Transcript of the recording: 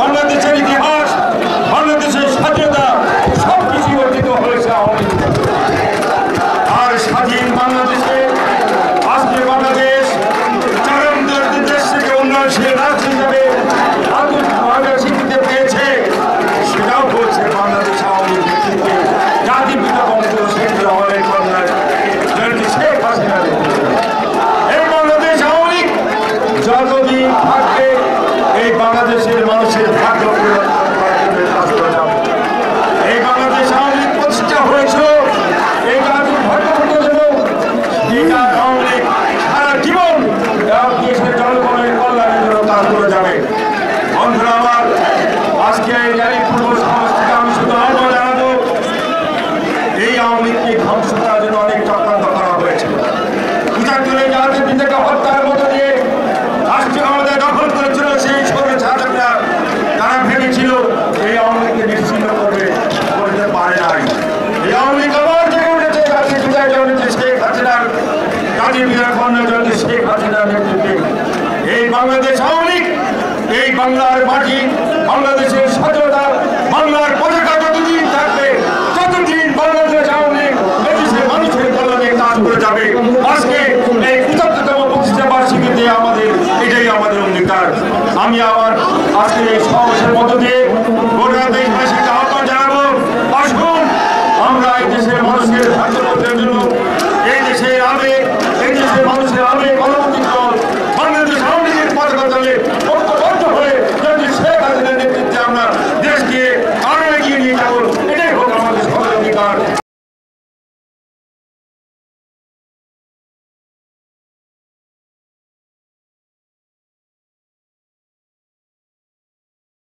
বাংলাদেশের ইতিহাস, বাংলাদেশের স্বাধীনতা সবকিছু অর্জিত হয়েছে আওয়ামী লীগ। আর স্বাধীন বাংলাদেশে আজকে বাংলাদেশ চরম দেশ থেকে উন্নয়নশীল রাষ্ট্র হিসাবে স্বীকৃতি পেয়েছে। সেটাও বলছে বাংলাদেশ আওয়ামী লীগ নেতৃত্বে জাতির পিতা বঙ্গবন্ধু শেখ মুজিবুর কন্যা জননেত্রী শেখ হাসিনা। এই বাংলাদেশ আওয়ামী লীগ যতদিন থাকবে এই বাংলাদেশের মানুষের ভাগ্য এই বাংলাদেশ আওয়ামী লীগ প্রতিষ্ঠা হয়েছিল এই জাতির ভাগ্য জন্য। এটা আওয়ামী লীগ সারা জীবন দেশের জনগণের কল্যাণের জন্য কাজ করে যাবে। বন্ধুরা আমার, আজকে এই জানি পূর্ব সমাজ থেকে আমি শুধু আহ্বান জানাবো, এই আওয়ামী লীগকে ধ্বংস করার জন্য অনেক চক্রান্ত করা হয়েছে। বিচারগুলো জাতির পিতাকে হত্যার মতো দিয়ে রাষ্ট্রীয় ক্ষমতা দখল করেছিল সেই সরে ছাত্ররা, তারা ভেবেছিল এই আওয়ামী লীগকে নিশ্চিন্ন করবে, করতে পারে নাই। এই আওয়ামী লীগ আবার জেগে উঠেছে জাতির পিতার জননেত্রী শেখ হাসিনার, জাতির পিতার কন্যা জননেত্রী শেখ হাসিনার নেতৃত্বে। এই বাংলাদেশ আওয়ামী লীগ এই বাংলার মাটি, বাংলাদেশের স্বাধীনতা, বাংলার পতাকা যতদিন থাকবে ততদিন বাংলাদেশ আওয়ামী লীগ এদেশের মানুষের কল্যাণে কাজ করে যাবে। আজকে এই ৭৫তম প্রতিষ্ঠা বার্ষিকীতে এটাই আমাদের অঙ্গীকার। আমি আবার আজকে এই সমাবেশের মধ্য দিয়ে গোটা দেশবাসী